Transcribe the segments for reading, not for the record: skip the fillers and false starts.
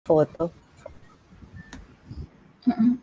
photo. Mm-mm.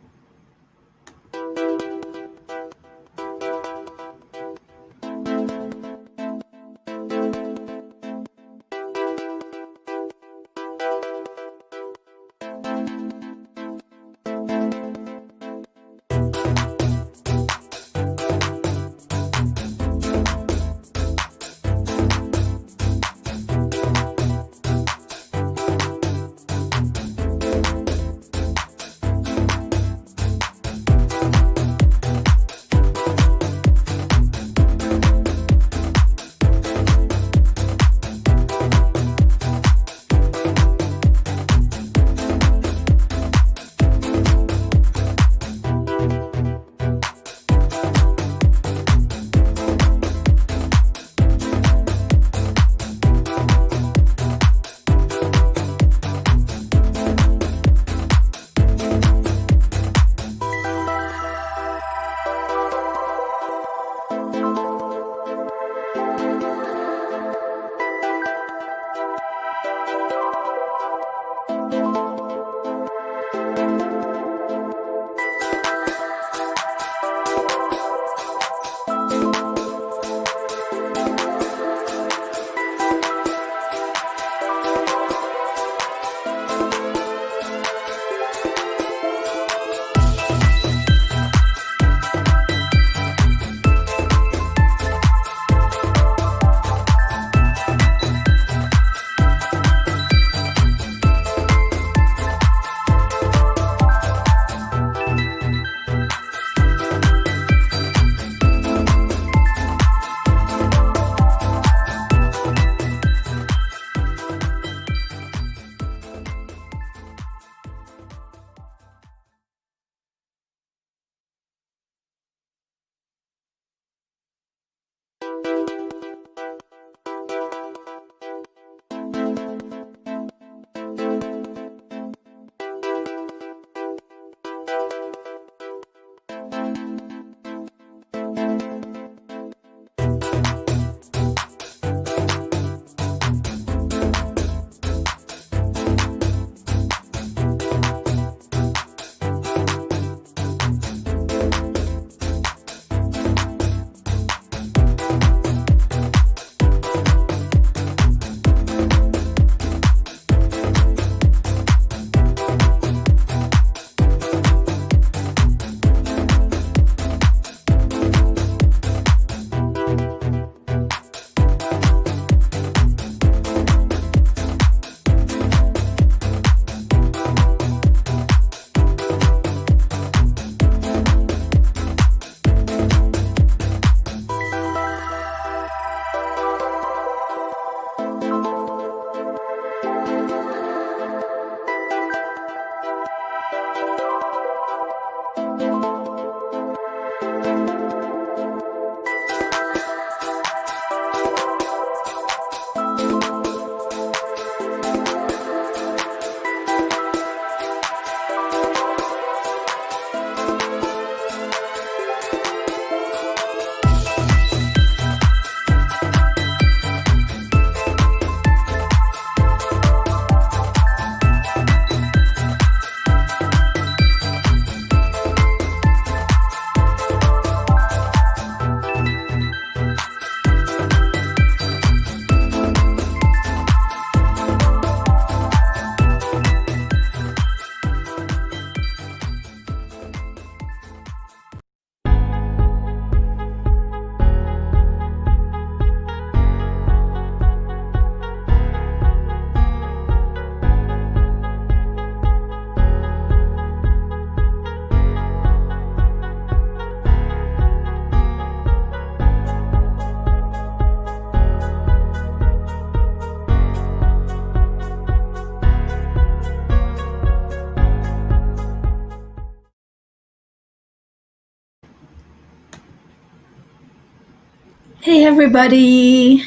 Hey everybody!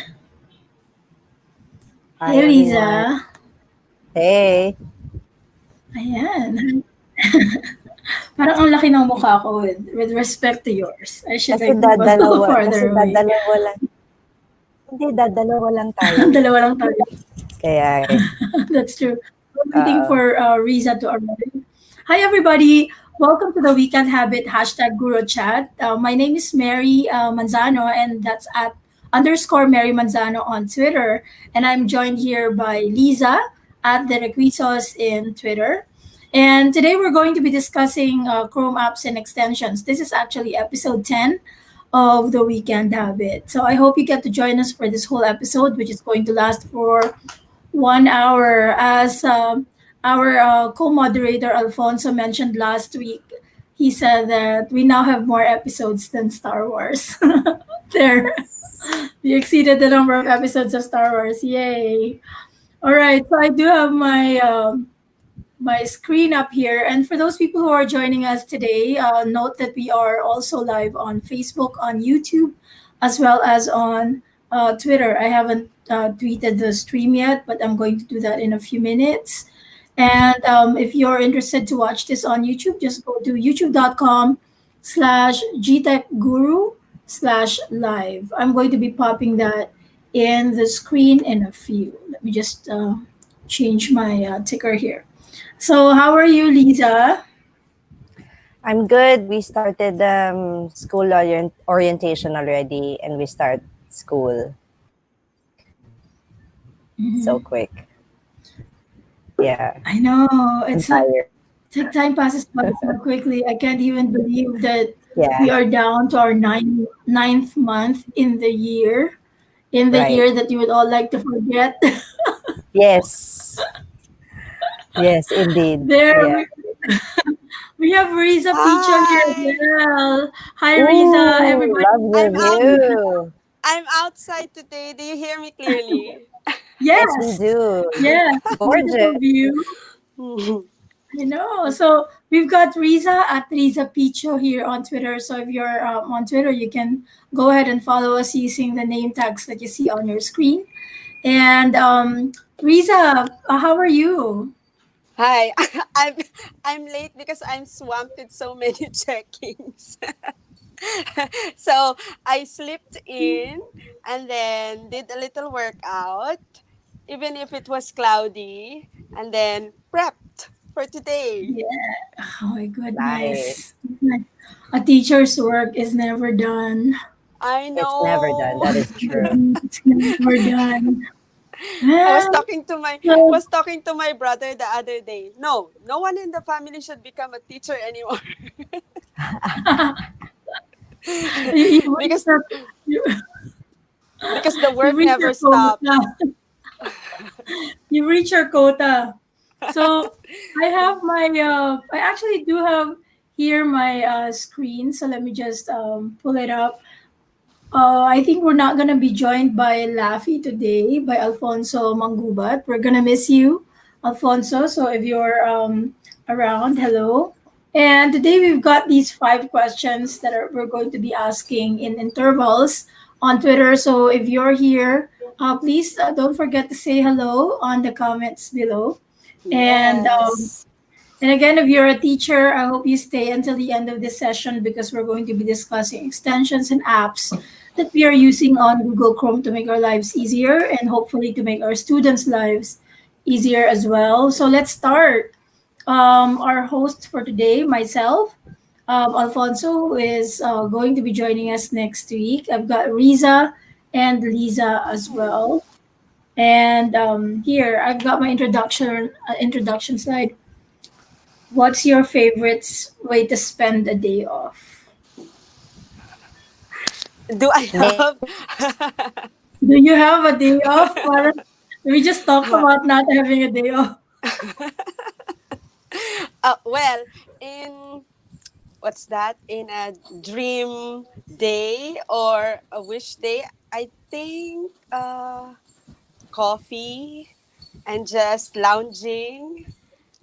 Hi, Hey everyone. Liza! Hey! Ayan. Parang ang laki ng mukha ko with respect to yours. I should Kasi like move a little dadalawa, kasi farther away. dadalawa lang. Hindi, dadalawa lang tayo. Dalawa lang tayo. Kaya, That's true. waiting Uh, for Riza to arrive. Hi, everybody. Welcome to the Weekend Habit hashtag Guru Chat. My name is Mary Manzano, and that's at underscore Mary Manzano on Twitter. And I'm joined here by Lisa at the Requisos in Twitter. And today we're going to be discussing Chrome apps and extensions. This is actually episode 10 of the Weekend Habit. So I hope you get to join us for this whole episode, which is going to last for 1 hour. As our co-moderator Alfonso mentioned last week, he said that we now have more episodes than Star Wars. There, we exceeded the number of episodes of Star Wars. Yay! All right, so I do have my screen up here. And for those people who are joining us today, note that we are also live on Facebook, on YouTube, as well as on Twitter. I haven't tweeted the stream yet, but I'm going to do that in a few minutes. And if you're interested to watch this on YouTube, just go to youtube.com/gtechguru/live. I'm going to be popping that in the screen in a few. Let me just change my ticker here. So, how are you, Lisa? I'm good. We started school orientation already, and we start school so quick. Yeah, I know I'm it's like tired. time passes by so quickly. I can't even believe that we Yeah, are down to our ninth month in the year. In the right. year that you would all like to forget. Yes, yes, indeed. There, Yeah. we have Riza Picho here as Hi. well. Hi, Riza. Ooh, Everybody, lovely I'm out view. I'm outside today. Do you hear me clearly? Yes, we yes, do. yes, Gorgeous. beautiful view. I know. So we've got Riza at Riza Picho here on Twitter. So if you're on Twitter, you can go ahead and follow us using the name tags that you see on your screen. And Riza, how are you? Hi. I'm late because I'm swamped with so many checkings. So I slipped in and then did a little workout, even if it was cloudy, and then prepped for today. Yeah. Oh my Nice. goodness. A teacher's work is never done. I It's never done. know. That is true. It's never done. I was Well, talking to my so was talking to my brother the other day. No, no one in the family should become a teacher anymore you reached because your, you, because the you work reached your never quota. stops. You reach your quota. So I actually do have here my screen. So let me just pull it up. I think we're not gonna be joined by Laffy today, by Alfonso Mangubat. We're gonna miss you, Alfonso. So if you're around, hello. And today we've got these 5 questions that we're going to be asking in intervals on Twitter. So if you're here, please don't forget to say hello on the comments below. And Yes. and again, if you're a teacher, I hope you stay until the end of this session because we're going to be discussing extensions and apps that we are using on Google Chrome to make our lives easier and hopefully to make our students' lives easier as well. So let's start. Our host for today, myself, Alfonso, who is going to be joining us next week. I've got Riza and Lisa as well. And here, I've got my introduction slide. What's your favorite way to spend a day off? Do I have? Do you have a day off? Or we just talk about not having a day off. Well, in what's that? In a dream day or a wish day, I think coffee and just lounging,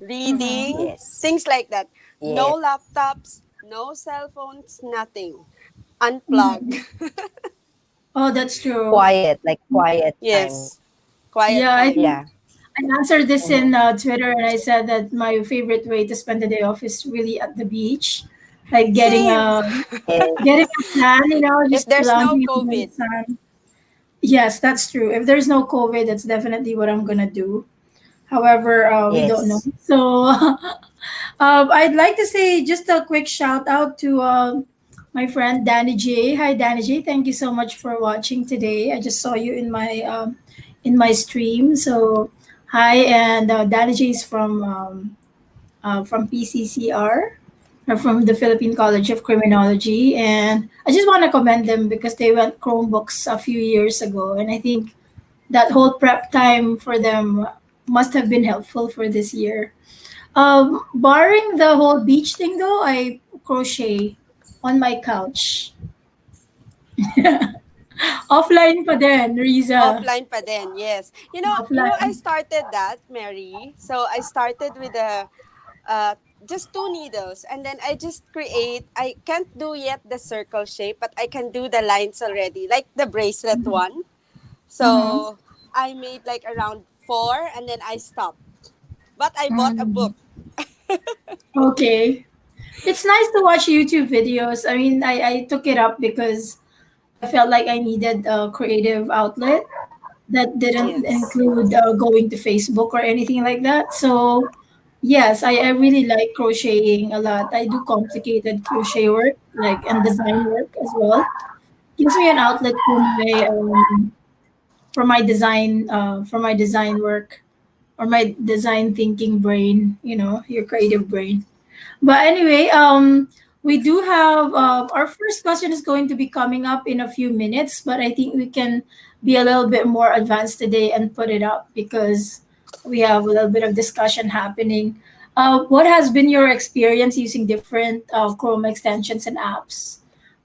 Mhm. reading, Yes. things like that. Yeah. No laptops, no cell phones, nothing. Unplug. Mhm. Oh, that's true. Quiet, like quiet time. Yes, quiet Yeah, I Yeah. time. think I answered this Mhm. in Twitter, and I said that my favorite way to spend the day off is really at the beach, like Same. Yes. getting a tan, If just there's no lounging under the COVID. sun. Yes, that's true. If there's no COVID, that's definitely what I'm gonna do. However, we don't know. Yes. So I'd like to say just a quick shout out to my friend Danny J. Hi, Danny J. Thank you so much for watching today. I just saw you in my stream. So hi, and Danny J is from PCCR, or from the Philippine College of Criminology, and I just want to commend them because they went Chromebooks a few years ago, and I think that whole prep time for them must have been helpful for this year. Barring the whole beach thing, though, I crochet on my couch. Offline pa din, Riza. Offline pa din, yes. I Offline. started that, Mary. So I started with uh, just two needles, and then I just create. I can't do yet the circle shape, but I can do the lines already, like the bracelet one. Mm-hmm. So I made like around four, and then I stopped. But I bought a Mm. book. Okay. It's nice to watch YouTube videos. I mean, I took it up because I felt like I needed a creative outlet that didn't Yes. include going to Facebook or anything like that. So, yes, I really like crocheting a lot. I do complicated crochet work, like, and design work as well. Gives me an outlet for my design work, or my design thinking brain. Your creative brain. But anyway, we do have our first question is going to be coming up in a few minutes, but I think we can be a little bit more advanced today and put it up because we have a little bit of discussion happening. What has been your experience using different Chrome extensions and apps?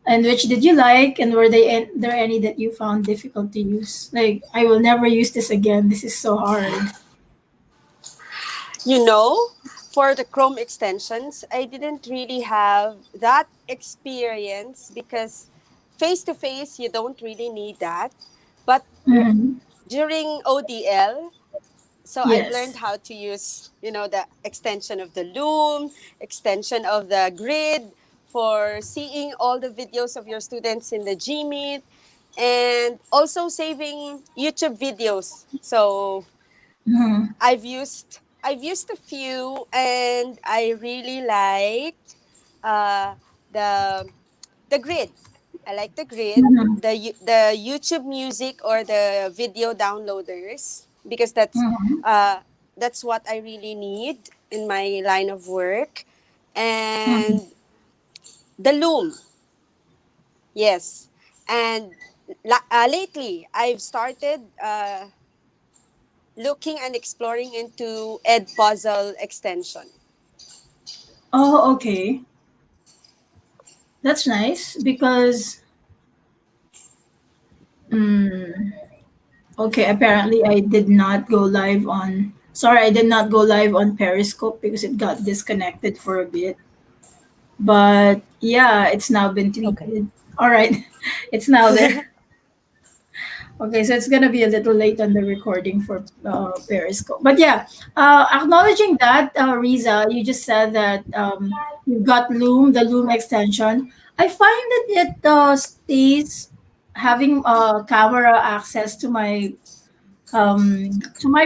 And which did you like, and were there any that you found difficult to use? Like, I will never use this again. This is so hard. You know, for the Chrome extensions, I didn't really have that experience because face to face, you don't really need that. But Mhm. during ODL, so I've learned Yes. how to use, the extension of the loom, extension of the grid for seeing all the videos of your students in the Gmeet, and also saving YouTube videos. So Mhm. I've used a few, and I really like uh, the the grid. I like the grid, Mhm. the YouTube music or the video downloaders, because Mhm. uh, that's what I really need in my line of work, Mhm. and the loom, yes, and lately I've started looking and exploring into Ed Puzzle extension. Oh, okay. That's nice because, mm, okay, apparently I did not go live on. Sorry, I did not go live on Periscope because it got disconnected for a bit. But yeah, it's now been Okay. tweeted. All right, it's now there. Okay, so it's gonna be a little late on the recording for Periscope. But yeah, acknowledging that, Riza, you just said that you've got Loom, the Loom extension. I find that it stays having camera access to my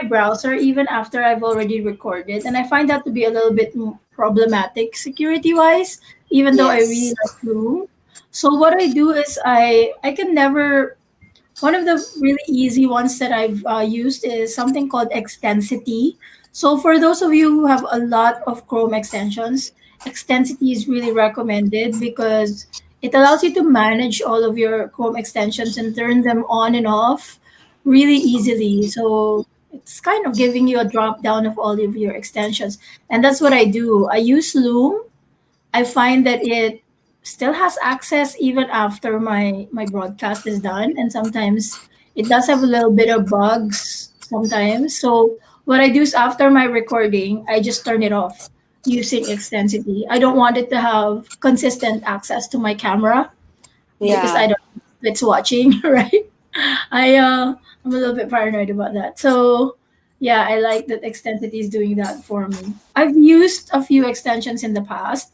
browser even after I've already recorded, and I find that to be a little bit problematic security wise. Even though I really Yes. like Loom, so what I do is I can never one of the really easy ones that I've used is something called Extensity. So for those of you who have a lot of Chrome extensions, Extensity is really recommended because it allows you to manage all of your Chrome extensions and turn them on and off really easily. So it's kind of giving you a drop down of all of your extensions. And that's what I do. I use Loom. I find that it still has access even after my broadcast is done, and sometimes it does have a little bit of bugs sometimes. So what I do is after my recording, I just turn it off using Extensity. I don't want it to have consistent access to my camera because I Yeah. don't know if it's watching, right? I'm a little bit paranoid about that. So yeah, I like that Extensity is doing that for me. I've used a few extensions in the past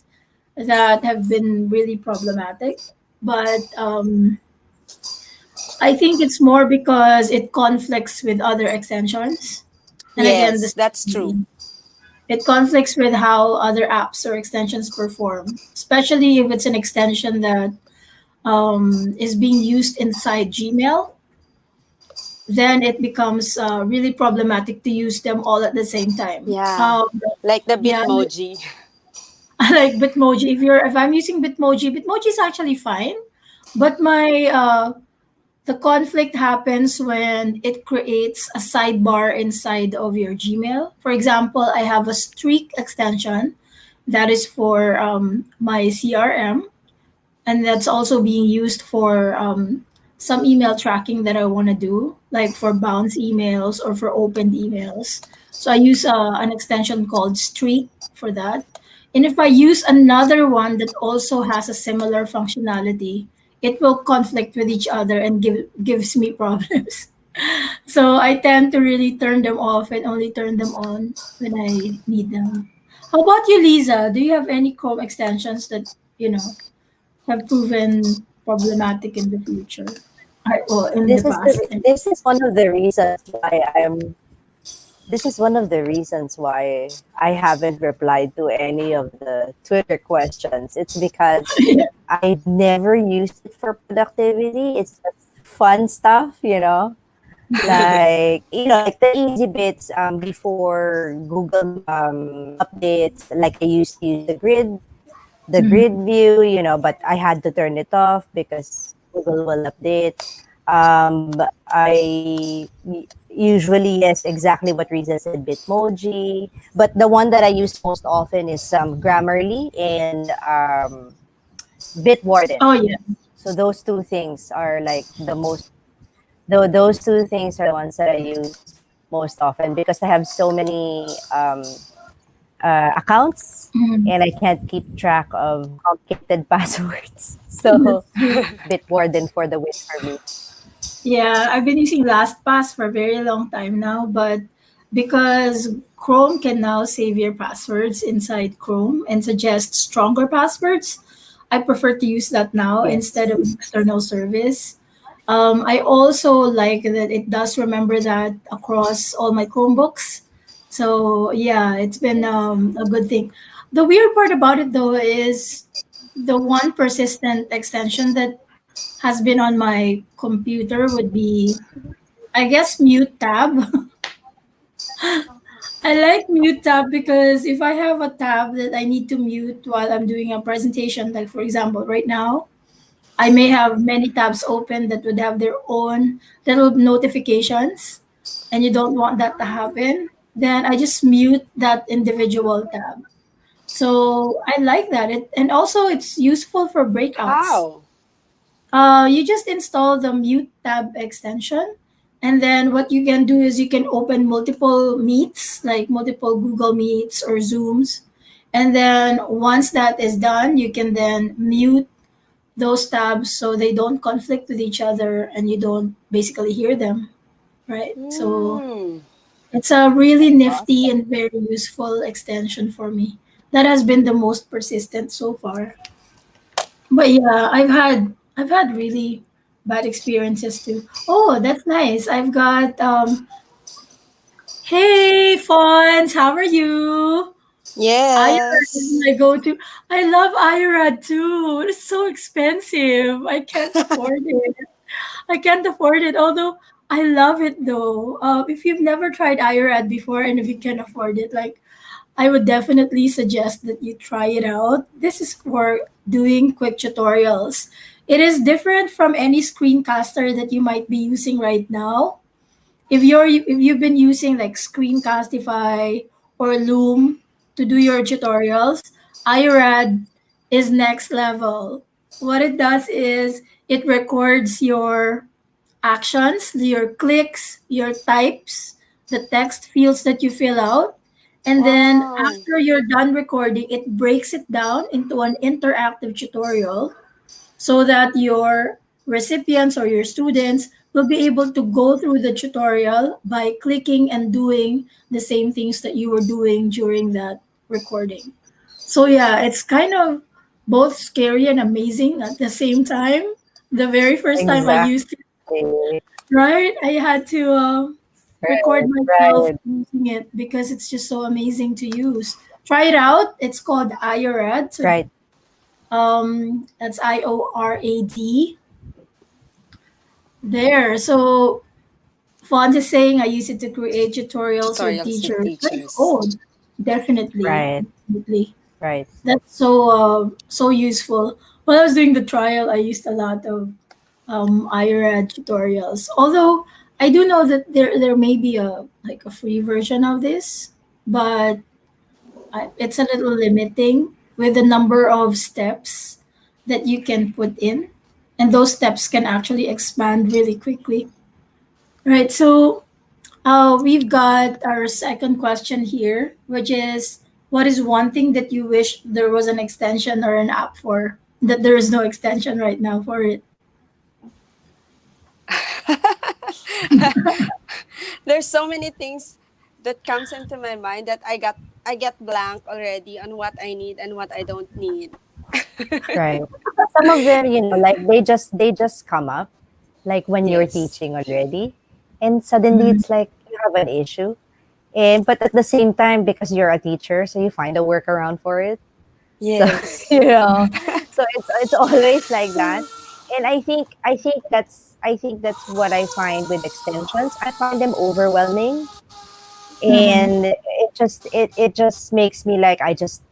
that have been really problematic. But I think it's more because it conflicts with other extensions. And again, Yes, that's true. it conflicts with how other apps or extensions perform, especially if it's an extension that is being used inside Gmail. Then it becomes really problematic to use them all at the same time. Yeah. Like the Yeah, Bitmoji. I like Bitmoji. If I'm using Bitmoji, Bitmoji is actually fine, but my the conflict happens when it creates a sidebar inside of your Gmail. For example, I have a streak extension that is for my CRM, and that's also being used for some email tracking that I want to do, like for bounce emails or for opened emails. So I use an extension called Streak for that. And if I use another one that also has a similar functionality, it will conflict with each other and gives me problems. So I tend to really turn them off and only turn them on when I need them. How about you, Lisa? Do you have any Chrome extensions that you know have proven problematic in the future or in the past? This is one of the reasons why I haven't replied to any of the Twitter questions. It's because I never used it for productivity. It's just fun stuff, like like the easy bits before Google updates. Like I used to use the Mhm. grid view, but I had to turn it off because Google will update. I usually, yes, exactly what Riza said, Bitmoji. But the one that I use most often is Grammarly and Bitwarden. Oh yeah. So those two things are like the most. Though those two things are the ones that I use most often because I have so many accounts Mhm. and I can't keep track of complicated passwords. So That's true. Bitwarden for the win for me. Yeah, I've been using LastPass for a very long time now, but because Chrome can now save your passwords inside Chrome and suggest stronger passwords, I prefer to use that now instead Yes. of an external service. I also like that it does remember that across all my Chromebooks. So yeah, it's been a good thing. The weird part about it though is the one persistent extension that has been on my computer would be, I guess, Mute Tab. I like Mute Tab because if I have a tab that I need to mute while I'm doing a presentation, like for example, right now, I may have many tabs open that would have their own little notifications, and you don't want that to happen, then I just mute that individual tab. So I like that. And also it's useful for breakouts. How? You just install the Mute tab extension, and then what you can do is you can open multiple meets, like multiple Google Meets or Zooms. And then once that is done, you can then mute those tabs so they don't conflict with each other and you don't basically hear them, right? So Hmm. it's a really nifty and very useful extension for me. That has been the most persistent so far. But yeah, I've had really bad experiences too. Oh, that's nice. I've got hey Fons, how are you? IRAD is Yes. my go-to. I love IRAD too. It's so expensive. I can't afford it. I can't afford it. Although I love it though. If you've never tried IRAD before and if you can afford it, like I would definitely suggest that you try it out. This is for doing quick tutorials. It is different from any screencaster that you might be using right now. If you've been using like Screencastify or Loom to do your tutorials, iRad is next level. What it does is it records your actions, your clicks, your types, the text fields that you fill out. And then Wow. after you're done recording, it breaks it down into an interactive tutorial so that your recipients or your students will be able to go through the tutorial by clicking and doing the same things that you were doing during that recording. So yeah, it's kind of both scary and amazing at the same time. The very first time I used it, Exactly. right? I had to. record Right. myself Right. using it because it's just so amazing to use. Try it out. It's called IORAD. So Right. that's IORAD. There. So Font is saying I use it to create tutorials with Tutorials with teachers. Like teachers. code. Definitely. Right. Definitely. Right. That's so useful. While I was doing the trial, I used a lot of IRAD tutorials. Although I do know that there may be a free version of this, but it's a little limiting with the number of steps that you can put in, and those steps can actually expand really quickly. Right. So we've got our second question here, which is, what is one thing that you wish there was an extension or an app for that there is no extension right now for it? There's so many things that comes into my mind that I get blank already on what I need and what I don't need. Right. Some of them, like they just come up, like when you're Yes. teaching already, and suddenly Mhm. it's like you have an issue, and but at the same time, because you're a teacher, so you find a workaround for it. So Yes. you know, so it's always like that. And I think that's what I find with extensions. I find them overwhelming, Mhm. and it just makes me like I just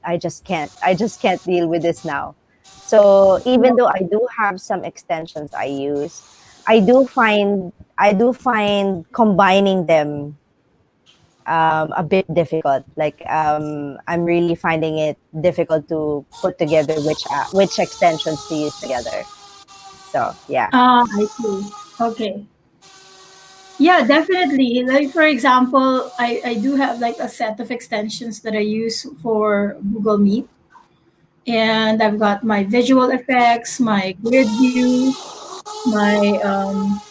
can't deal with this now. So even though I do have some extensions I use, I do find combining them a bit difficult. Like I'm really finding it difficult to put together which extensions to use together. So yeah. I see. Okay. Yeah, definitely. Like for example, I do have like a set of extensions that I use for Google Meet. And I've got my visual effects, my grid view, my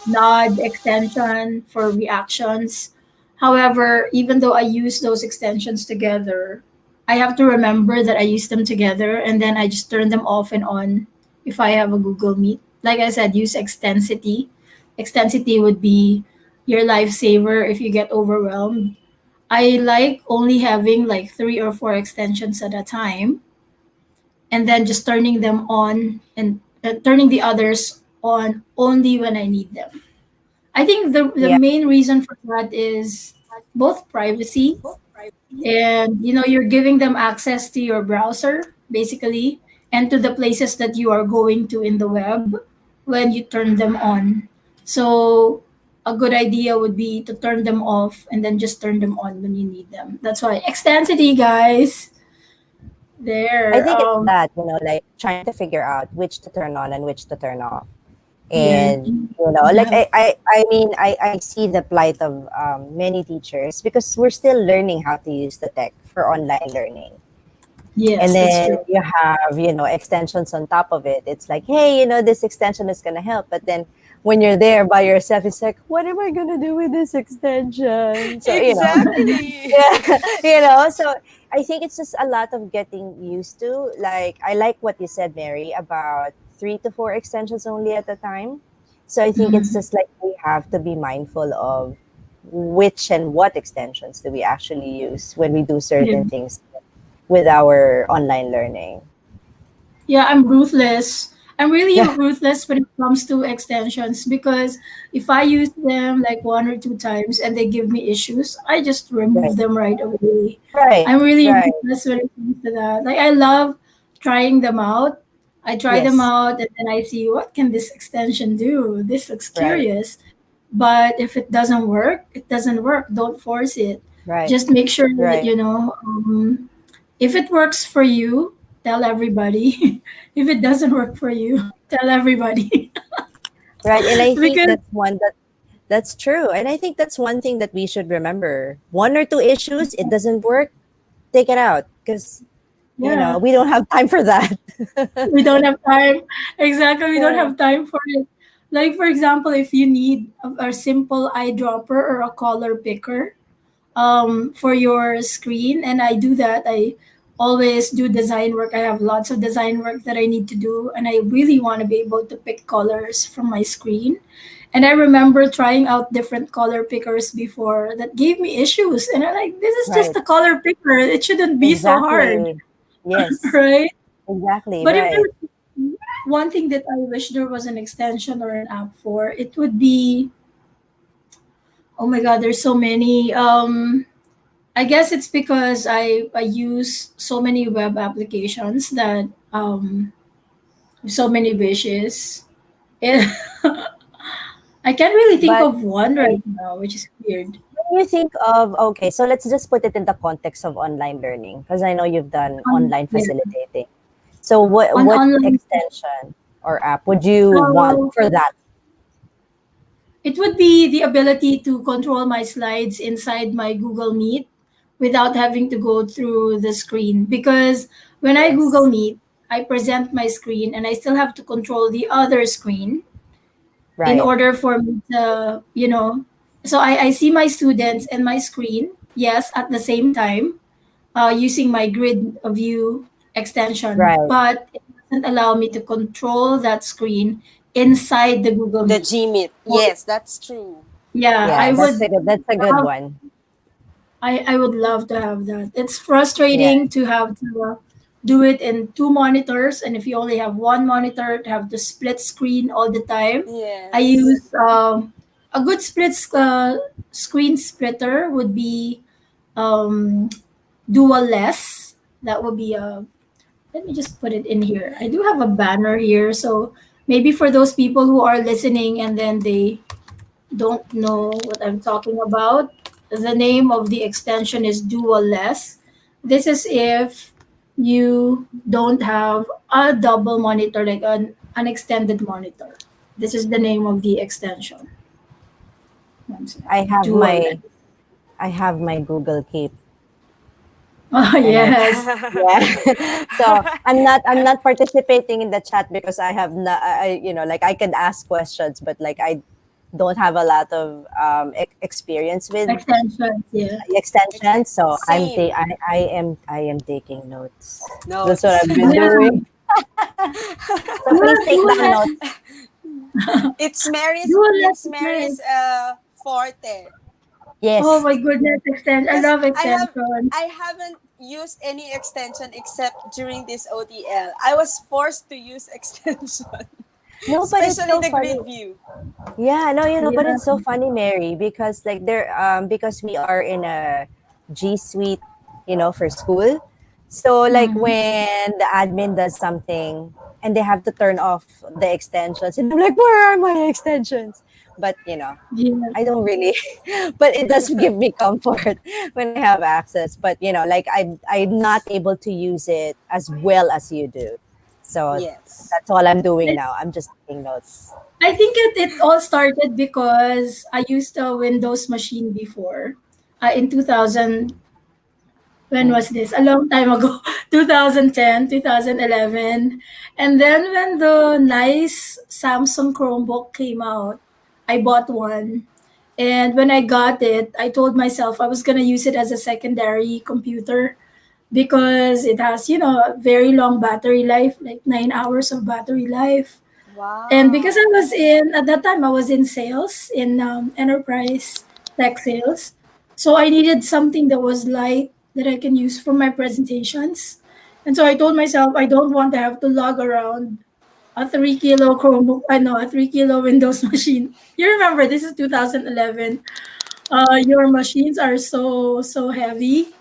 nod extension for reactions. However, even though I use those extensions together, I have to remember that I use them together and then I just turn them off and on if I have a Google Meet. Like I said, use Extensity. Extensity would be your lifesaver if you get overwhelmed. I like only having like three or four extensions at a time and then just turning them on and turning the others on only when I need them. I think the Yeah. main reason for that is both privacy and you're giving them access to your browser basically and to the places that you are going to in the web when you turn them on. So a good idea would be to turn them off and then just turn them on when you need them. That's why extensity, guys. I There. think it's that, like trying to figure out which to turn on and which to turn off. Yeah. And like Yeah. I see the plight of many teachers because we're still learning how to use the tech for online learning. And Yes, that's then true. you have extensions on top of it. It's like, hey, this extension is going to help, but then when you're there by yourself, it's like, what am I going to do with this extension? So Exactly. yeah, so I think it's just a lot of getting used to. Like, I like what you said, Mary, about 3 to 4 extensions only at a time. So I think it's Mhm. just like we have to be mindful of which and what extensions do we actually use when we do Yeah. certain things with our online learning. Yeah, I'm ruthless. I'm really ruthless when it comes to extensions because if I use them like one or two times and they give me issues, I just Right, remove them right away. right, I'm really right. ruthless when it comes to that. Like I love trying them out. I try them Yes, out and then I see what can this extension do? This looks right, curious. But if it doesn't work, it doesn't work. Don't force it. right, Just make sure that right, if it works for you, tell everybody. If it doesn't work for you, tell everybody. right. And I think Because that's true. And I think that's one thing that we should remember. One or two issues, it doesn't work, take it out because yeah, we don't have time for that. we don't have time. Exactly, we don't Yeah, have time for it. Like for example, if you need a simple eyedropper or a color picker, for your screen, and I do that. I always do design work. I have lots of design work that I need to do, and I really want to be able to pick colors from my screen. And I remember trying out different color pickers before that gave me issues. And I'm like, this is just Right. a color picker. It shouldn't be so hard, Exactly. Yes. right? Exactly. But if Right. there's one thing that I wish there was an extension or an app for, it would be, oh my God, there's so many. I guess it's because I use so many web applications that so many wishes. And I can't really think But of one like, right now, which is weird. when you think of, okay, so let's just put it in the context of online learning, because I know you've done online Yeah, facilitating. So on what online. extension or app would you want So for that? it would be the ability to control my slides inside my Google Meet without having to go through the screen. Because when I Google Yes. Meet, I present my screen and I still have to control the other screen in Right. order for me to, so I see my students and my screen, yes, at the same time, using my grid view extension, Right. but it doesn't allow me to control that screen inside the Google The Meet. Gmeet. So, Yes, that's true. yeah, Yeah, that's a good love, one. I would love to have that. It's Yeah. frustrating to have to do it in two monitors, and if you only have one monitor, to have the split screen all the time. I Yes. use a good screen splitter would be um, dual less. That would be a. Let me just put it in here. I do have a banner here, so maybe for those people who are listening and then they don't know what I'm talking about, the name of the extension is Dual Less. This is if you don't have a double monitor, like an extended monitor. This is the name of the extension. One sec. I have Dual Less. my I have my Google Keep, Oh, and I yes. yeah. So I'm not participating in the chat because I have not like I could ask questions, but like I don't have a lot of experience with Extensions, yeah. extensions. So Same. I am taking notes. That's what Notes. I've been Yeah. doing. So Dual, please take dual down Less. notes. It's Mary's Dual Less it's is nice. Mary's forte. Oh Yes. my goodness, extension. I Because love extension. I haven't used any extension except during this OTL. I was forced to use extension, No, but it's especially so the funny. grid view. Yeah, no, but Yeah. it's so funny, Mary, because like because we are in a G Suite, for school. So like Mhm. when the admin does something and they have to turn off the extensions, and I'm like, where are my extensions? But Yeah. I don't really, but it does give me comfort when I have access. But like I'm not able to use it as well as you do. So Yes. that's all I'm doing now. I'm just taking notes. I think it all started because I used a Windows machine before. In 2000, when Mm. was this? A long time ago, 2010, 2011. And then when the nice Samsung Chromebook came out, I bought one. And when I got it, I told myself I was going to use it as a secondary computer because it has, a very long battery life, like 9 hours of battery life. And because I Wow. was at that time, I was in sales, in enterprise tech sales. So I needed something that was light that I can use for my presentations. And so I told myself, I don't want to have to lug around a 3 kilo Chromebook, I know, a 3 kilo Windows machine. You remember, this is 2011. Your machines are so heavy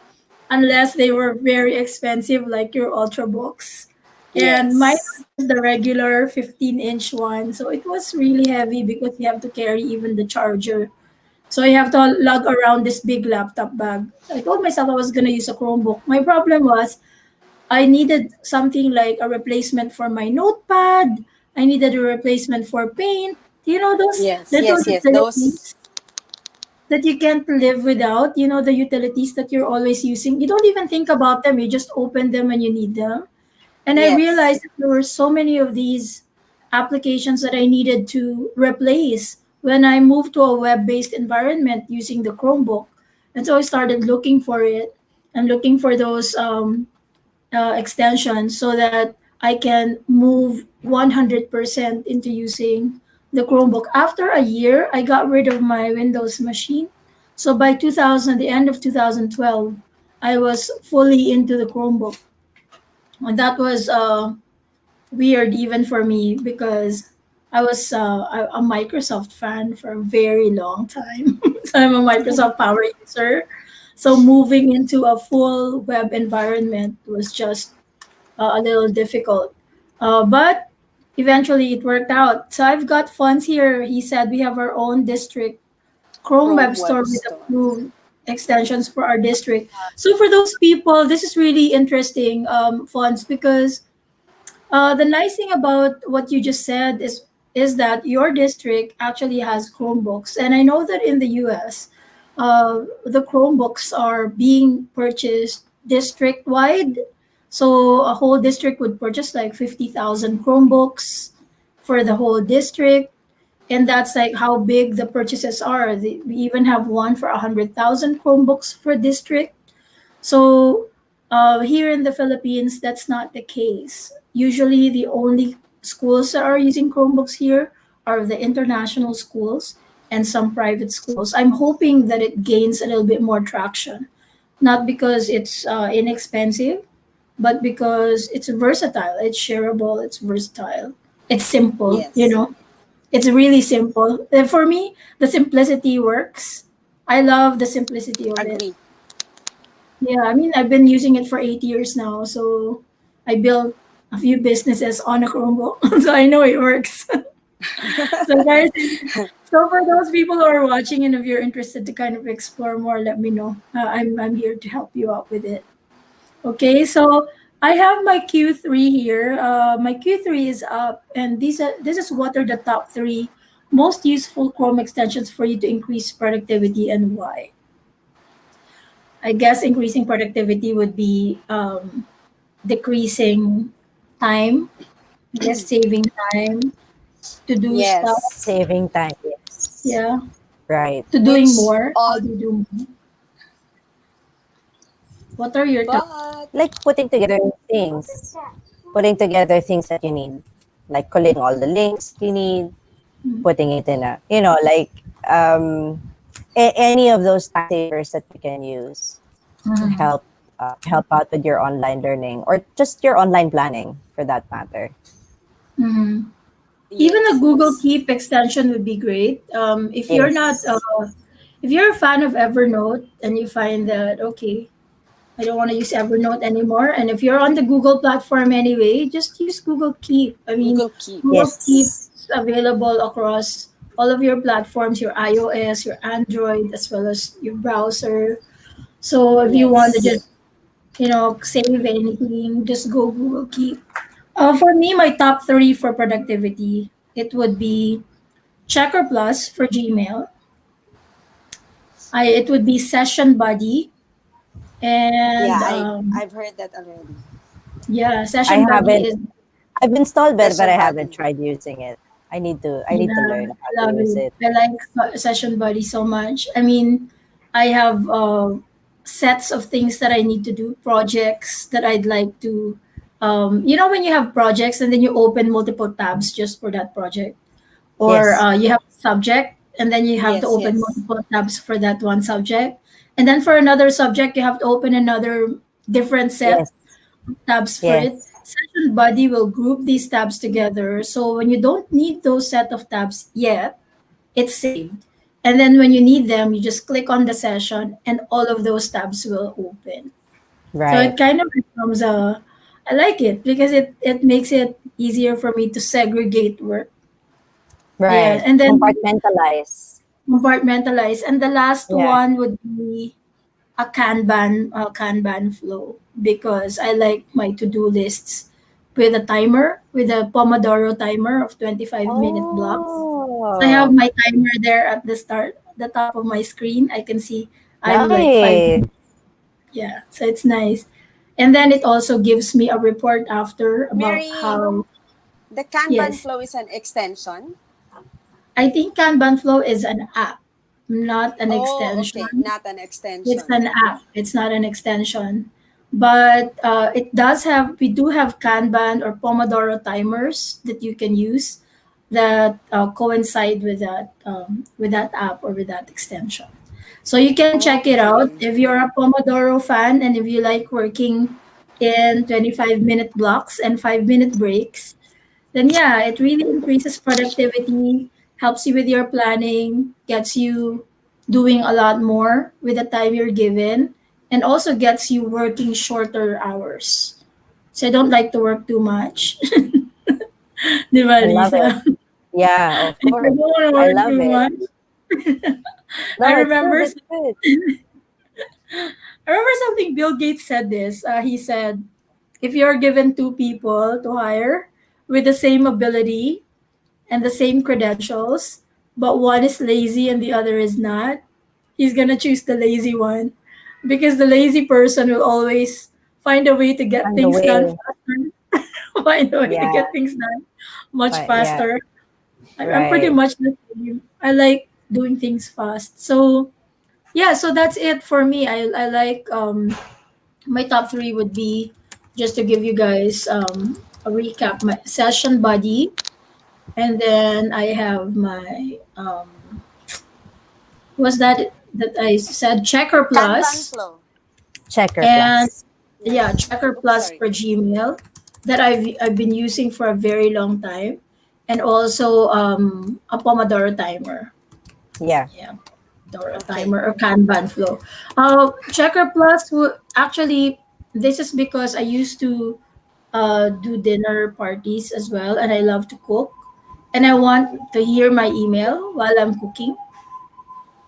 unless they were very expensive, like your Ultrabooks. And mine Yes. was just the regular 15-inch one. So it was really heavy because you have to carry even the charger. So you have to lug around this big laptop bag. So I told myself I was going to use a Chromebook. My problem was I needed something like a replacement for my notepad. I needed a replacement for paint. Those Yes. little Yes. Yes. Those. utilities that you can't live without, the utilities that you're always using. You don't even think about them, you just open them when you need them. And I Yes. realized that there were so many of these applications that I needed to replace when I moved to a web based environment using the Chromebook. And so I started looking for it and looking for those extensions so that I can move 100% into using the Chromebook. After a year, I got rid of my Windows machine. So by 2000, the end of 2012, I was fully into the Chromebook. And that was weird even for me because I was a Microsoft fan for a very long time. So I'm a Microsoft Power user. So moving into a full web environment was just a little difficult. But eventually it worked out. So I've got funds here. He said we have our own district Chrome Web Chrome Store Web with Store. approved extensions for our district. So for those people, this is really interesting funds because the nice thing about what you just said is that your district actually has Chromebooks, and I know that in the U.S., the Chromebooks are being purchased district wide. So a whole district would purchase like 50,000 Chromebooks for the whole district, and that's like how big the purchases are. We even have one for 100,000 Chromebooks per district. So here in the Philippines, that's not the case. Usually, the only schools that are using Chromebooks here are the international schools and some private schools. I'm hoping that it gains a little bit more traction, not because it's inexpensive, but because it's versatile, it's shareable, it's versatile, it's simple, Yes. it's really simple. And for me, the simplicity works. I love the simplicity of it. Agree. Yeah, I mean, I've been using it for 8 years now. So I built a few businesses on a Chromebook. So I know it works. So, guys, so for those people who are watching and if you're interested to kind of explore more, let me know. I'm here to help you out with it. Okay, so I have my Q3 here. My Q3 is up, and this is what are the top three most useful Chrome extensions for you to increase productivity and why. I guess increasing productivity would be decreasing time, I guess saving time to do stuff. Yes. Saving time, yes. Yeah, Right. to doing Which more. How all do you do more? What are your top? but Like putting together things that you need, like collating all the links you need, putting it in a, like um, any of those time savers that you can use to Mhm. help out with your online learning or just your online planning for that matter. Mhm. Even a yes, Google yes. Keep extension would be great. Yes. If you're a fan of Evernote and you find that okay, I don't want to use Evernote anymore, and if you're on the Google platform anyway, just use Google Keep. I mean, Google Keep. Google Keep Yes. is available across all of your platforms, your iOS, your Android, as well as your browser. So if you want to Yes. just save anything, just go Google Keep. For me, my top three for productivity, it would be Checker Plus for Gmail. It would be Session Buddy, Yeah, and I've heard that already. yeah, I Session Buddy haven't. is I've installed it, but Session I haven't body. tried using it. I need to yeah, learn how I to love use it. it. I like Session Buddy so much. I mean, I have sets of things that I need to do, projects that I'd like to. When you have projects and then you open multiple tabs just for that project, or Yes. you have a subject and then you have to Yes, open yes. multiple tabs for that one subject, and then for another subject you have to open another different set Yes. tabs for it. Yes. Session Buddy will group these tabs together, so when you don't need those set of tabs yet, it's saved, and then when you need them you just click on the session and all of those tabs will open. So Right. it kind of becomes a I like it because it makes it easier for me to segregate work. Yeah, Right. and then Compartmentalize. compartmentalize. And the last Yeah. one would be a Kanban flow because I like my to-do lists with a timer, with a Pomodoro timer of 25-minute blocks. So I have Oh, my timer there at the start, the top of my screen. I can see I'm like five. nice. Yeah, so it's nice. And then it also gives me a report after about Mary, how, the Kanban yes, flow is an extension. I think Kanban flow is an app, not an Oh, okay. extension. Not an It's extension. an app. It's not an extension. But we do have Kanban or Pomodoro timers that you can use. that coincide with that app or with that extension. So you can check it out Okay. if you're a Pomodoro fan and if you like working in 25-minute blocks and 5-minute breaks, then yeah, it really increases productivity, helps you with your planning, gets you doing a lot more with the time you're given, and also gets you working shorter hours. So I don't like to work too much. Di ba, I love it. Lisa? Yeah, of I don't course. want to I work love too it. much. I No, it's good. remember It's good. I remember something Bill Gates said this. He said, if you're given two people to hire with the same ability and the same credentials, but one is lazy and the other is not, he's gonna choose the lazy one because the lazy person will always find a way to get Find a things done way. faster, find a way to Yeah. get things done much But yeah. faster. I'm pretty Right. much the same. I like doing things fast. So yeah, so that's it for me. I like my top three would be, just to give you guys a recap, my session buddy, and then I have my was that I said Checker Kanban Plus, flow. Checker and plus. yeah, Yes. Checker Oops, Plus sorry. for Gmail that I've been using for a very long time, and also a Pomodoro timer. Yeah. Yeah, Pomodoro Okay. timer or Kanban flow. Checker Plus actually, this is because I used to do dinner parties as well, and I love to cook, and I want to hear my email while I'm cooking.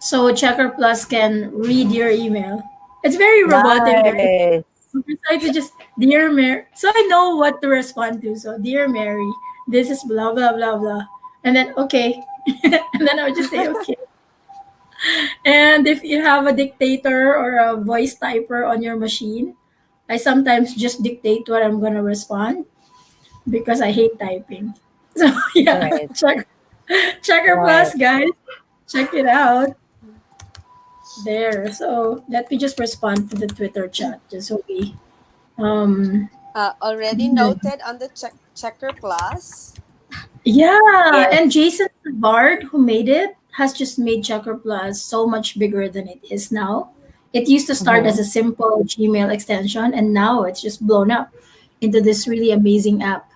So Checker Plus can read your email. It's very robotic, guys. Nice. Besides to just dear Mary, so I know what to respond to. So dear Mary, this is blah blah blah blah, and then okay, and then I would just say okay. And if you have a dictator or a voice typer on your machine, I sometimes just dictate what I'm gonna respond because I hate typing. So yeah, Right. Checker Right. Plus, guys, check it out there. So let me just respond to the Twitter chat, just so we um Already noted on the Checker Plus. yeah, Yes. and Jason Savard, who made it, has just made Checker Plus so much bigger than it is now. It used to start as Mm-hmm. a simple Gmail extension, and now it's just blown up into this really amazing app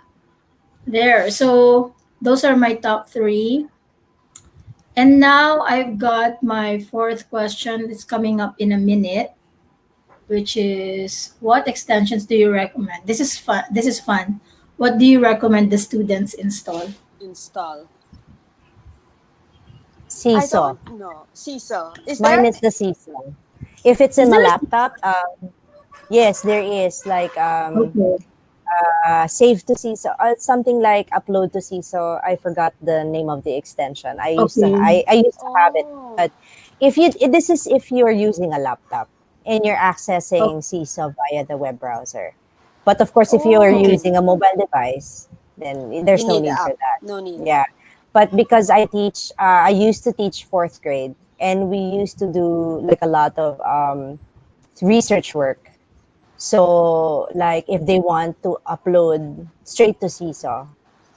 there. So those are my top three. And now I've got my fourth question. It's coming up in a minute, which is, what extensions do you recommend? This is fun. This is fun. What do you recommend the students install? Install. I Seesaw. don't know. Seesaw. Is Mine there? is the seesaw. If it's Is in a there laptop, yes, there is like okay? save to seesaw. It's something like upload to seesaw. I forgot the name of the extension. Okay. I used to have it, Oh. but if you this is if you're using a laptop and you're Oh, accessing seesaw via the web browser. But of course, if you are okay. Oh. using a mobile device, then You there's no need the need for app. that. No need. Yeah, but because I used to teach fourth grade, and we used to do like a lot of research work. So, like, if they want to upload straight to Seesaw,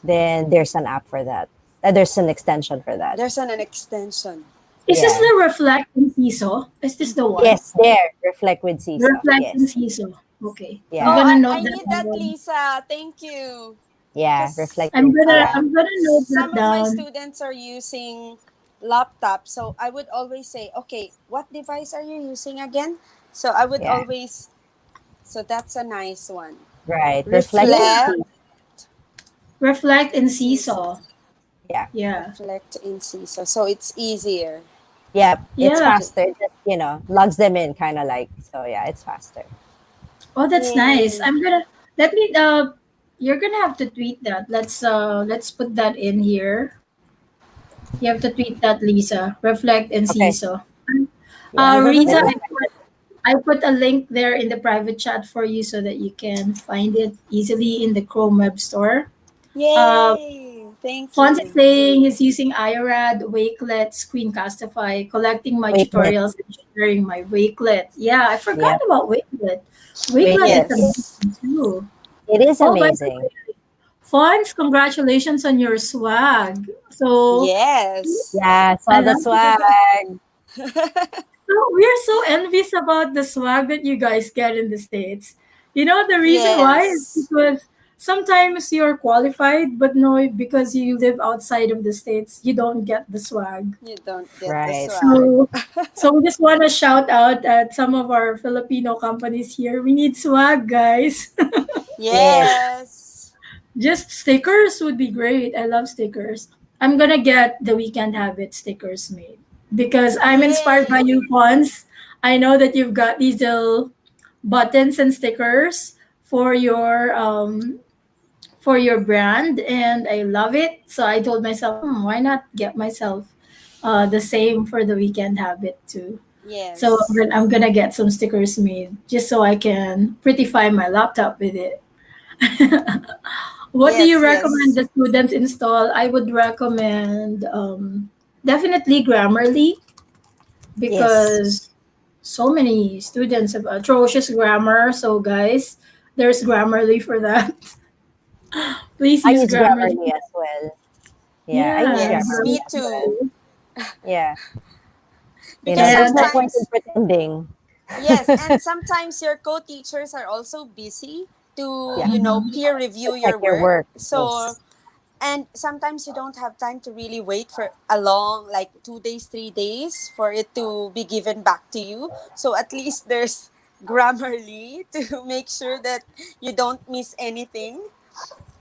then there's an app for that. There's an extension for that. There's an extension. Is this Yeah. the Reflect in CISO? Is this the one? Yes, there. Reflect with Seesaw. Reflect in Yes. CISO. Okay. I'm Oh, Yeah. gonna note I that need that, down. Lisa. Thank you. Yeah. Because Reflect with yeah. I'm gonna note that some of my down. students are using laptop, so I would always say, okay, what device are you using again? So I would Yeah. always, so that's a nice one. Right. Reflect with Yeah. Reflect, Seesaw. Reflect in seesaw. CISO. Yeah. Yeah. Reflect in seesaw. So it's easier Yeah. It's Yeah. to, faster. It just, logs them in kind of like. So, yeah, it's faster. Oh, that's nice. yay. I'm gonna let me you're gonna have to tweet that. Let's put that in here. You have to tweet that, Lisa. Reflect and Okay. CISO. Yeah. I'm gonna Riza, do Let me it. I put a link there in the private chat for you so that you can find it easily in the Chrome Web Store. Uh, Yay. Thank Fons is you. saying he's using IRAD, Wakelet, Screencastify, collecting my wait. Wait. tutorials and sharing my Wakelet. Yeah, I forgot Yep. about Wakelet. Wakelet Wakelet. is Yes. amazing too. It is Oh, by the amazing. way, Fonz, congratulations on your swag. So Yes. Yeah, I saw the love swag. So we're so envious about the swag that you guys get in the States. You know, the reason why is Yes. because sometimes you're qualified, but no, because you live outside of the States, you don't get the swag. You don't get the Right. swag. So we just want to shout out at some of our Filipino companies here. We need swag, guys. Yes. Yes. Just stickers would be great. I love stickers. I'm gonna get the Weekend Habit stickers made because I'm inspired by you, Yay. Pons. I know that you've got these little buttons and stickers for your brand, and I love it. So I told myself, why not get myself the same for the Weekend Habit too. So Yes. I'm gonna get some stickers made just so I can prettify my laptop with it. What do you Yes, recommend yes. the students install? I would recommend definitely Grammarly Yes. because so many students have atrocious grammar. So, guys, there's Grammarly for that. Please I use use Grammarly. Grammarly as well. Yeah, I use Yeah, Yes, Grammarly me as too. well. Grammarly. Yeah. Because There's And no point in sometimes, pretending. yes, and sometimes your co-teachers are also busy to, Yeah. Mhm. peer review To your check your work. work. So, Yes. and sometimes you don't have time to really wait for a long, like 2 days, 3 days for it to be given back to you. So at least there's Grammarly to make sure that you don't miss anything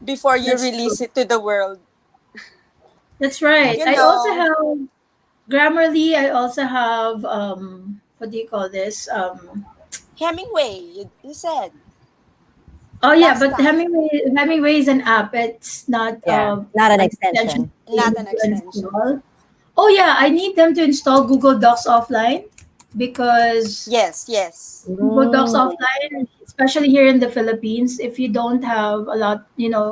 before you that's true. release it to the world. That's right. You I also know, have Grammarly. I also have what do you call this? Hemingway, you said Oh yeah, last but time, Hemingway is an app. It's not Yeah. Not an an extension extension. that you not an need to extension. install. Oh yeah, I need them to install Google Docs offline because Yes, yes. Google Docs Mm, offline, especially here in the Philippines, if you don't have a lot,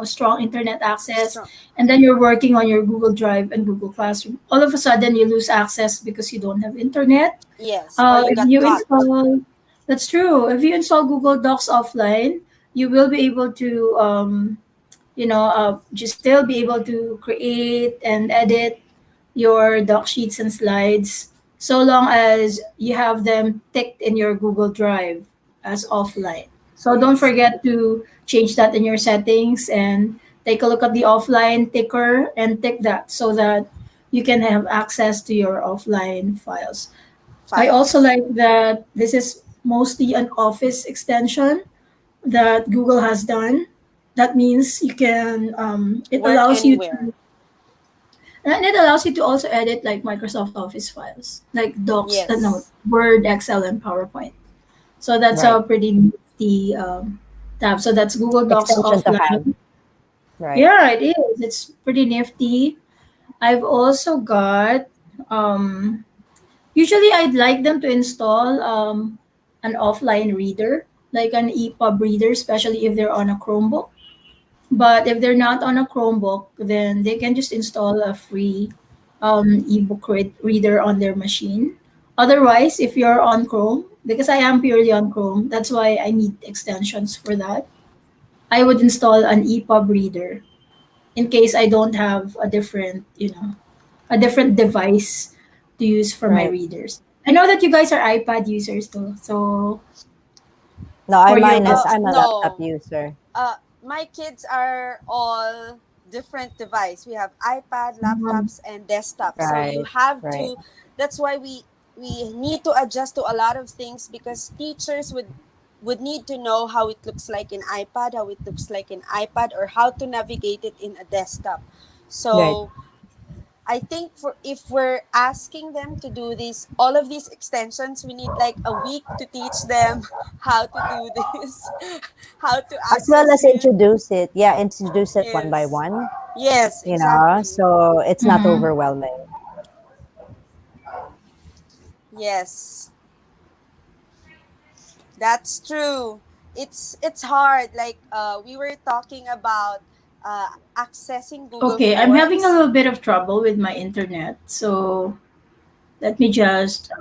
strong internet access, Strong. and then you're working on your Google Drive and Google Classroom, all of a sudden you lose access because you don't have internet. Yes, or you If got you caught. install, that's true. If you install Google Docs offline, you will be able to, just still be able to create and edit your doc sheets and slides so long as you have them ticked in your Google Drive as offline. So don't Yes. forget to change that in your settings and take a look at the offline ticker and tick that so that you can have access to your offline files. I also Files. like that this is mostly an Office extension that Google has done. That means it Work allows you anywhere. to, and it allows you to also edit like Microsoft Office files, like Docs, no, Yes. Word, Excel, and PowerPoint. So that's right. a pretty nifty tab. So that's Google Docs Extension to have. offline. Right. Yeah, it is. It's pretty nifty. I've also got usually, I'd like them to install an offline reader, like an EPUB reader, especially if they're on a Chromebook. But if they're not on a Chromebook, then they can just install a free ebook reader on their machine. Otherwise, if you're on Chrome, because I am purely on Chrome, that's why I need extensions for that. I would install an EPUB reader in case I don't have a different device to use for my Right. readers. I know that you guys are iPad users too. So No, for your I'm books, a laptop No. user. My kids are all different device. We have iPad, um, laptops, and desktop. So you Right. have Right. to. That's why we need to adjust to a lot of things because teachers would need to know how it looks like in iPad, how it looks like in iPad, or how to navigate it in a desktop. Right. So I think for if we're asking them to do this, all of these extensions, we need like a week to teach them how to do this, how to As well access as it. introduce it. Yeah, introduce it one by Yes. one, Yes, exactly. so it's not mhm. overwhelming. Yes. That's true. It's hard. Like we were talking about accessing Google Okay, I'm having a Forms. little bit of trouble with my internet. So let me just.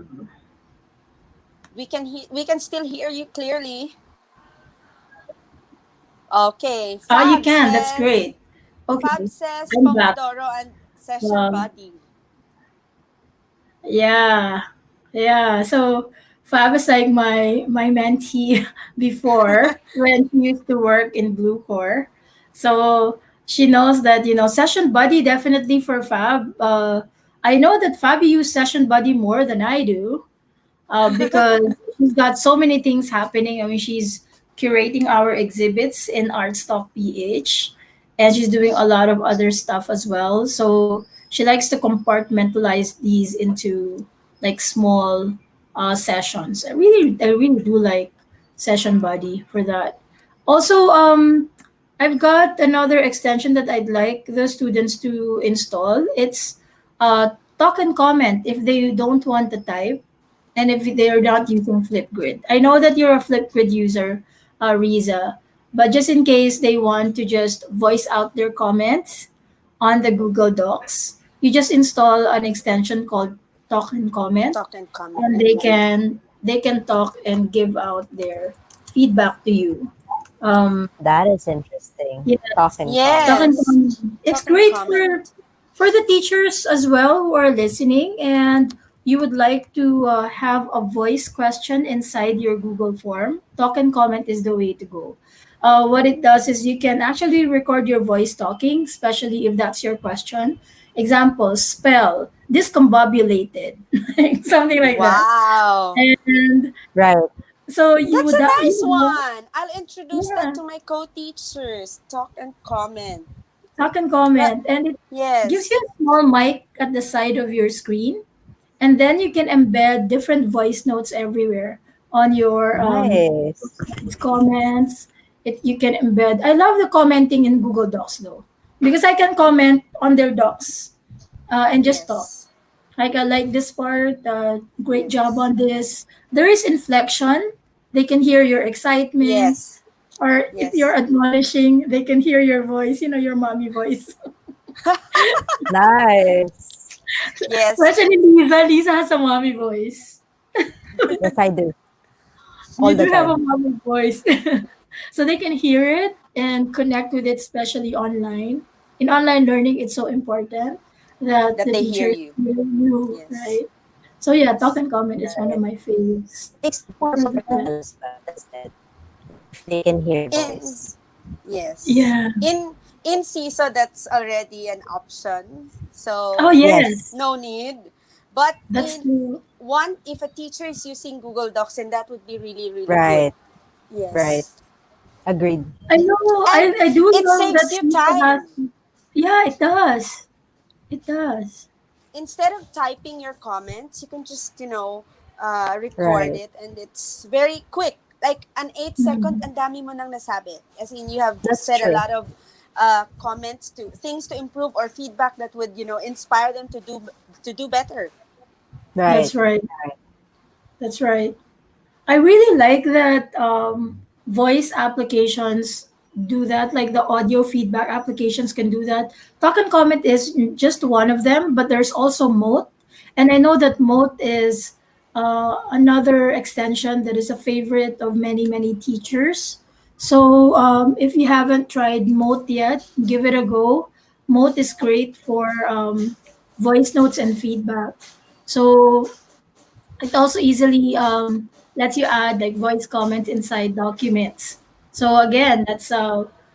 We can still hear you clearly. Okay. You Fab can. That's says great. Okay, Fab says I'm back. Pomodoro and session Um, body. yeah, yeah. So Fab is like my mentee before when she used to work in Blue Core. So she knows that Session Buddy definitely for Fab. I know that Fab used Session Buddy more than I do. Because she's got so many things happening. I mean, she's curating our exhibits in Artstock PH, and she's doing a lot of other stuff as well. So she likes to compartmentalize these into like small sessions. I really do like Session Buddy for that. Also, I've got another extension that I'd like the students to install. It's talk and comment if they don't want to type and if they're not using Flipgrid. I know that you're a Flipgrid user, Riza, but just in case they want to just voice out their comments on the Google Docs, you just install an extension called Talk and Comment, Talk and comment. and they can talk and give out their feedback to you. Um, That is interesting. yeah, Talk and Talk comment. and Yes. comment. It's Talk and great for comment. the teachers as well who are listening and you would like to have a voice question inside your Google form. Talk and comment is the way to go. What it does is you can actually record your voice talking, especially if that's your question. Example: spell discombobulated, something like that. Wow. And Right. so you That's would a that nice you know, one. I'll introduce that yeah, to my co-teachers. Talk and comment. talk and Well, comment, and it gives yes. you a small mic at the side of your screen, and then you can embed different voice notes everywhere on your Nice. comments. You can embed. I love the commenting in Google Docs though, because I can comment on their docs and just talk. Yes. Like I like this part. Great job Yes. on this. There is inflection. They can hear your excitement. Yes. Or if you're Yes. admonishing, they can hear your voice. Your mommy voice. Nice. Yes. Especially Lisa. Lisa has a mommy voice. Yes, I do. All You the do have a time. mommy voice. So they can hear it and connect with it, especially online. In online learning, it's so important that That the they hear teachers you. hear you, Yes. right? So yeah, talk Yes. and comment is one of Right. my favorites. Makes it more personal as well, doesn't it? If they can hear your In voice. yes. Yeah. In CISO that's already an option. Oh So yes, Yes. no need. But that's in true. one, if a teacher is using Google Docs, then that would be really, really good. Right. Right. Yes. Agreed. I know. And I do it love saves that you Sita has. time. Yeah, it does. It does. Instead of typing your comments, you can just, record Right. it and it's very quick. Like an 8 second, Mhm. and dami mo nang nasabi. As in, you have That's said a true. lot of comments to things to improve or feedback that would, inspire them to do better. Right. That's right. Right. That's right. I really like that voice applications do that. Like the audio feedback applications can do that. Talk and comment is just one of them, but there's also Mote. And I know that Mote is another extension that is a favorite of many, many teachers. So if you haven't tried Mote yet, give it a go. Mote is great for voice notes and feedback. So it also easily lets you add like voice comments inside documents. So again, that's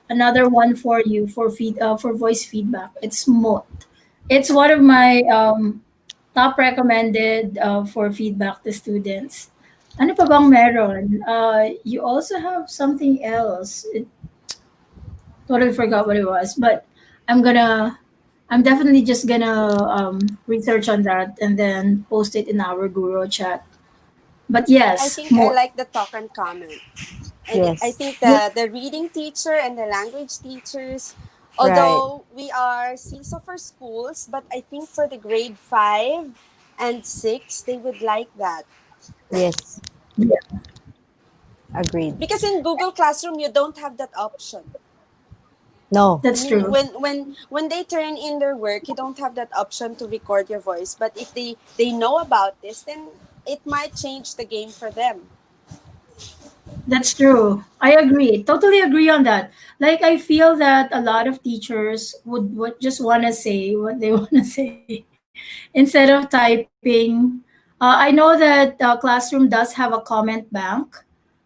another one for you for voice feedback. It's Mote. It's one of my top recommended for feedback to students. Ano pa bang meron? You also have something else. Totally forgot what it was, but I'm gonna I'm definitely just gonna research on that and then post it in our Guru chat. But I yes, think I more. like the talk and comment. And I Yes. think Yeah, the reading teacher and the language teachers, Right. although we are CISO for schools, but I think for the grade 5 and 6, they would like that. Yes. yeah, Agreed. Because in Google Classroom, you don't have that option. No. I that's mean, true. when they turn in their work, you don't have that option to record your voice. But if they know about this, then it might change the game for them. That's true. I agree. Totally agree on that. Like I feel that a lot of teachers would just want to say what they want to say instead of typing. I know that Classroom does have a comment bank.